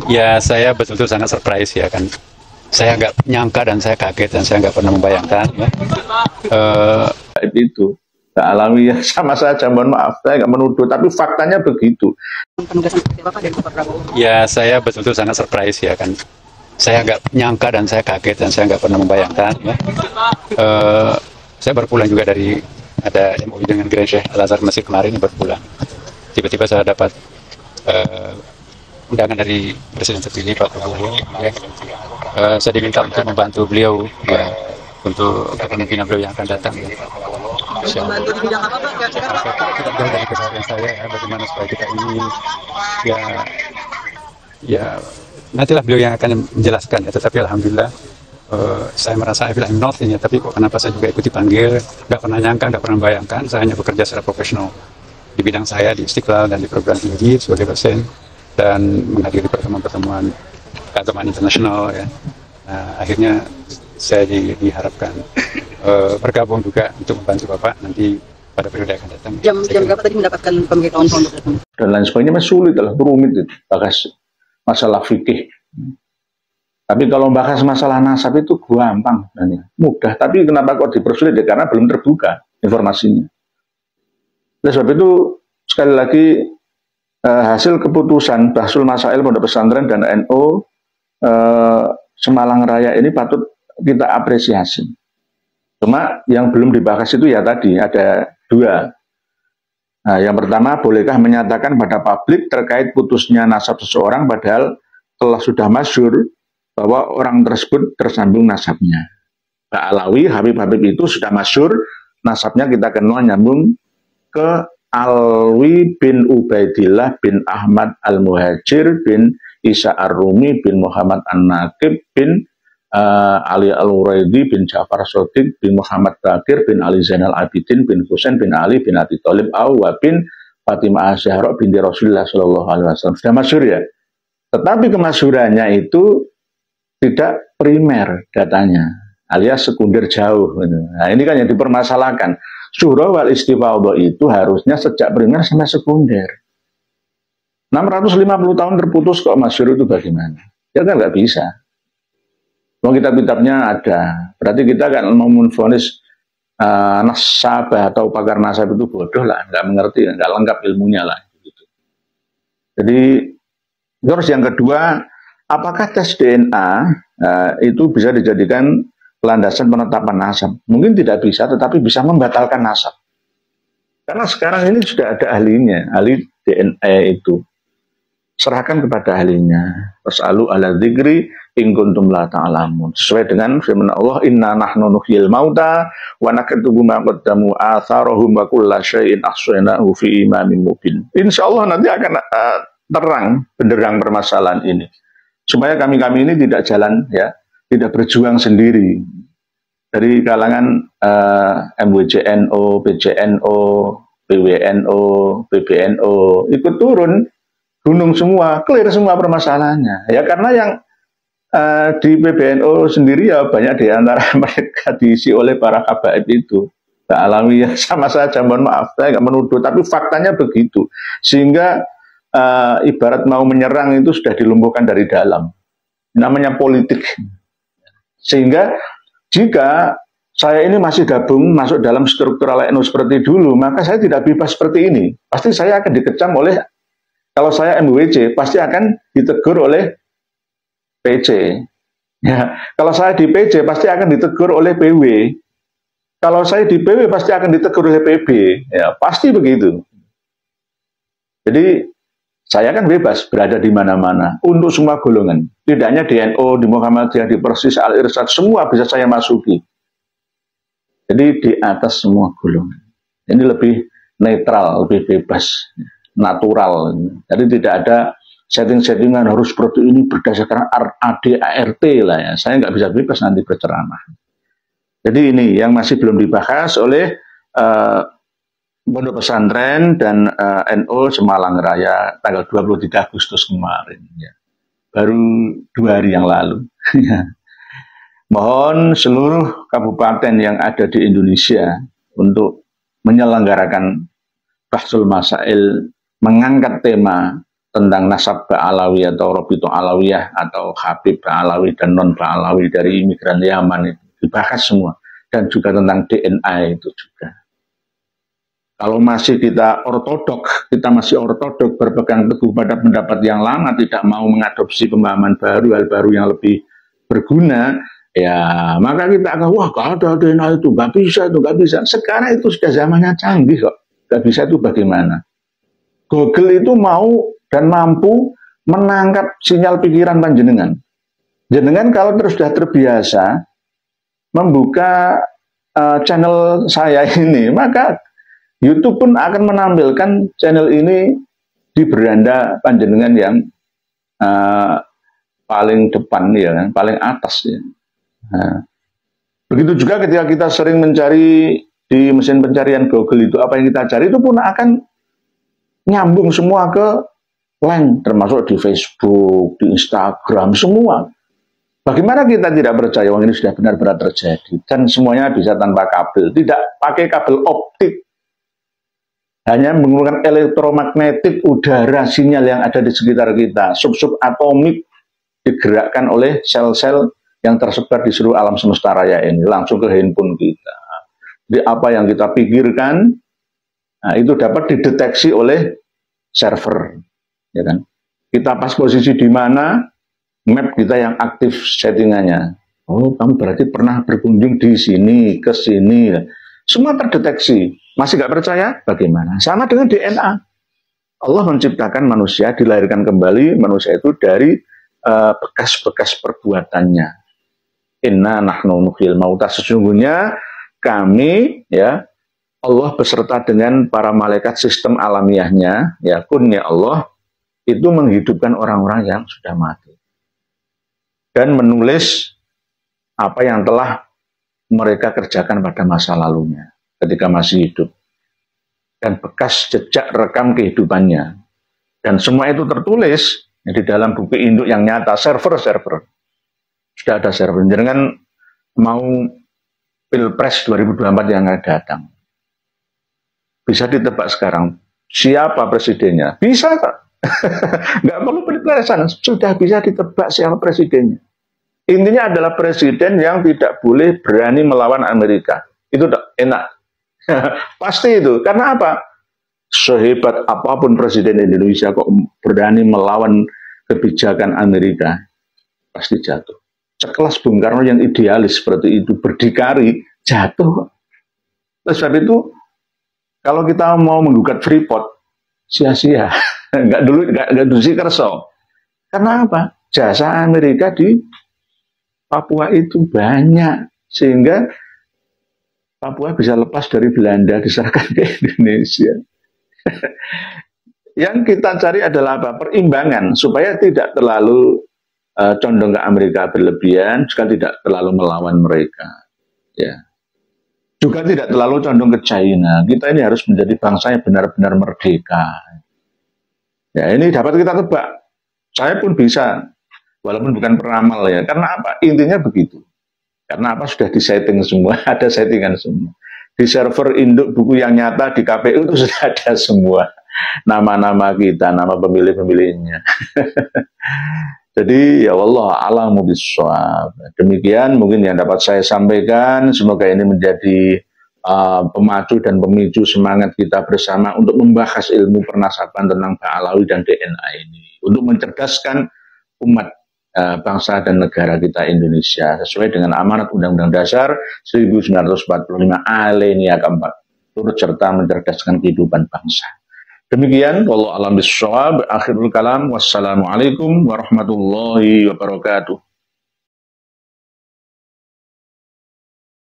Ya, saya betul-betul sangat surprise ya kan. Saya nggak nyangka dan saya kaget dan saya nggak pernah membayangkan ya. Itu nggak alami ya, sama saja, mohon maaf, saya nggak menuduh, tapi faktanya begitu. Penugasan seperti apa Pak dari Pak Prabowo? Ya, saya betul-betul sangat surprise ya kan. Saya nggak nyangka dan saya kaget dan saya nggak pernah membayangkan ya. Saya baru pulang juga dari ada MOU dengan Gereja Al-Azhar Mesir kemarin baru pulang. Tiba-tiba saya dapat undangan dari Presiden terpilih Pak Prabowo. Ya. Saya diminta untuk membantu beliau ya, untuk kepemimpinan beliau yang akan datang. Ya. Membantu di bidang apa Pak? Tidak jauh dari keseharian saya ya, bagaimana supaya kita ingin ya nantilah beliau yang akan menjelaskan ya. Tetapi alhamdulillah saya merasa I feel I'm not ini, tapi kok kenapa saya juga ikut dipanggil, nggak pernah nyangka, nggak pernah bayangkan. Saya hanya bekerja secara profesional di bidang saya di Istiqlal dan di program tinggi sebagai dosen dan menghadiri pertemuan-pertemuan keagamaan internasional ya. Nah, akhirnya saya diharapkan bergabung juga untuk membantu Bapak nanti pada periode akan datang. Jam berapa tadi mendapatkan pemberitahuan untuk datang? Dan lain sebagainya masih sulit lah, rumit itu, bahas masalah fikih. Tapi kalau bahas masalah nasab itu gampang, mudah. Tapi kenapa kok dipersulit ya? Karena belum terbuka informasinya. Oleh sebab itu sekali lagi hasil keputusan Bahsul Masail Pondok Pesantren dan NU Semalang Raya ini patut kita apresiasi. Cuma yang belum dibahas itu ya tadi ada dua. Nah, yang pertama, bolehkah menyatakan pada publik terkait putusnya nasab seseorang padahal telah sudah masyhur bahwa orang tersebut tersambung nasabnya. Pak Alawi, Habib itu sudah masyhur nasabnya, kita kenal nyambung ke Alwi bin Ubaidillah bin Ahmad Al-Muhajir bin Isa Ar-Rumi bin Muhammad An-Naqib bin Ali Al-Uraidi bin Ja'far Shodiq bin Muhammad Bakir bin Ali Zainal Abidin bin Husain bin Ali bin Abi Thalib Awa bin Fatimah Az-Zahra binti Rasulullah Shallallahu Alaihi Wasallam. Sudah masyhur ya. Tetapi kemasyhurannya itu tidak primer datanya, alias sekunder jauh. Nah, ini kan yang dipermasalahkan. Syuhra wal istifadhah itu harusnya sejak primer sampai sekunder. 650 tahun terputus kok masyhur itu bagaimana? Ya kan nggak bisa. Kalau kitab-kitabnya ada, berarti kita kan mau menvonis nasabah atau pakar nasab itu bodoh lah, nggak mengerti, nggak lengkap ilmunya lah. Gitu. Jadi terus yang kedua, apakah tes DNA itu bisa dijadikan landasan penetapan nasab? Mungkin tidak bisa, tetapi bisa membatalkan nasab. Karena sekarang ini sudah ada ahlinya, ahli DNA itu. Serahkan kepada ahlinya. Fas'alu ala dzikri in kuntum la ta'lamun. Sesuai dengan firman Allah, inna nahnu nuhyil mauta wa naktubu ma qaddamu atharahum wa kulla syai'in ahsaynahu fi imamin mubin. Insyaallah nanti akan terang benderang permasalahan ini. Supaya kami-kami ini tidak jalan ya, tidak berjuang sendiri. Dari kalangan MWJNO, PJNO, PWNO, PBNO ikut turun gunung semua, clear semua permasalahannya. Ya karena yang di PBNO sendiri ya banyak di antara mereka diisi oleh para habaib itu. Nggak alami ya, sama saja, mohon maaf, saya nggak menuduh, tapi faktanya begitu. Sehingga ibarat mau menyerang itu sudah dilumpuhkan dari dalam. Namanya politik. Sehingga jika saya ini masih gabung masuk dalam struktural NU seperti dulu, maka saya tidak bebas seperti ini. Pasti saya akan dikecam oleh, kalau saya MWC, pasti akan ditegur oleh PC. Ya, kalau saya di PC, pasti akan ditegur oleh PW. Kalau saya di PW, pasti akan ditegur oleh PB. Ya, pasti begitu. Jadi, saya kan bebas berada di mana-mana untuk semua golongan. Tidak hanya di NU, di Muhammadiyah, di Persis, Al-Irsyad, semua bisa saya masuki. Jadi di atas semua golongan. Ini lebih netral, lebih bebas, natural. Jadi tidak ada setting-settingan harus seperti ini berdasarkan ADART lah ya. Saya nggak bisa bebas nanti berceramah. Jadi ini yang masih belum dibahas oleh Pondok Pesantren dan NU Semalang Raya tanggal 23 Agustus kemarin. Ya. Baru 2 hari yang lalu. Mohon seluruh kabupaten yang ada di Indonesia untuk menyelenggarakan Bahsul Masail, mengangkat tema tentang nasab Ba'alawi atau Robito Alawiyah atau Habib Ba'alawi dan non Ba'alawi dari imigran Yaman itu dibahas semua, dan juga tentang DNA itu juga. Kalau masih kita masih ortodok berpegang teguh pada pendapat yang lama, tidak mau mengadopsi pemahaman baru, hal baru yang lebih berguna, ya maka kita akan wah kalau ada DNA itu nggak bisa, itu nggak bisa. Sekarang itu sudah zamannya canggih kok, nggak bisa itu bagaimana? Google itu mau dan mampu menangkap sinyal pikiran panjenengan. Jenengan kalau terus sudah terbiasa membuka channel saya ini, maka YouTube pun akan menampilkan channel ini di beranda panjenengan yang paling depan, ya kan, paling atas. Ya. Nah, begitu juga ketika kita sering mencari di mesin pencarian Google itu, apa yang kita cari itu pun akan nyambung semua ke link, termasuk di Facebook, di Instagram, semua. Bagaimana kita tidak percaya ini sudah benar-benar terjadi? Dan semuanya bisa tanpa kabel, tidak pakai kabel optik, hanya menggunakan elektromagnetik udara sinyal yang ada di sekitar kita, sub-sub atomik digerakkan oleh sel-sel yang tersebar di seluruh alam semesta raya ini, langsung ke handphone kita. Jadi apa yang kita pikirkan, nah, itu dapat dideteksi oleh server. Ya kan? Kita pas posisi di mana, map kita yang aktif settingannya. Oh, kamu berarti pernah berkunjung di sini, ke sini. Semua terdeteksi. Masih nggak percaya? Bagaimana? Sama dengan DNA. Allah menciptakan manusia, dilahirkan kembali manusia itu dari bekas-bekas perbuatannya. Inna nahnu nuhyil mauta, sesungguhnya kami, ya, Allah beserta dengan para malaikat sistem alamiahnya, ya kunnya Allah, itu menghidupkan orang-orang yang sudah mati. Dan menulis apa yang telah mereka kerjakan pada masa lalunya, ketika masih hidup. Dan bekas jejak rekam kehidupannya. Dan semua itu tertulis ya, di dalam buku induk yang nyata, server-server. Sudah ada server. Jangan mau Pilpres 2024 yang akan datang. Bisa ditebak sekarang. Siapa presidennya? Bisa kok. Nggak perlu Pilpresan. Sudah bisa ditebak siapa presidennya. Intinya adalah presiden yang tidak boleh berani melawan Amerika. Itu enak. Pasti itu. Karena apa? Sehebat apapun presiden Indonesia kok berani melawan kebijakan Amerika, pasti jatuh. Sekelas Bung Karno yang idealis seperti itu, berdikari, jatuh. Terus sebab itu, kalau kita mau menggugat Freeport, sia-sia. Nggak dulu si Kerso. Karena apa? Jasa Amerika di Papua itu banyak, sehingga Papua bisa lepas dari Belanda, diserahkan ke Indonesia. Yang kita cari adalah apa? Perimbangan, supaya tidak terlalu condong ke Amerika berlebihan, juga tidak terlalu melawan mereka. Ya. Juga tidak terlalu condong ke China. Kita ini harus menjadi bangsa yang benar-benar merdeka. Ya, ini dapat kita tebak. Saya pun bisa, walaupun bukan peramal ya. Karena apa? Intinya begitu. Karena apa? Sudah disetting semua, ada settingan semua. Di server induk buku yang nyata di KPU itu sudah ada semua. Nama-nama kita, nama pemilih-pemilihnya. Jadi ya Allah a'lamu bishawab. Demikian mungkin yang dapat saya sampaikan. Semoga ini menjadi pemacu dan pemicu semangat kita bersama untuk membahas ilmu pernasaban tentang Ba'alawi dan DNA ini. Untuk mencerdaskan umat bangsa dan negara kita Indonesia sesuai dengan amanat Undang-Undang Dasar 1945 alinea keempat, turut serta mencerdaskan kehidupan bangsa. Demikian, wallahu a'lam bishawab. Akhirul kalam, wassalamualaikum warahmatullahi wabarakatuh.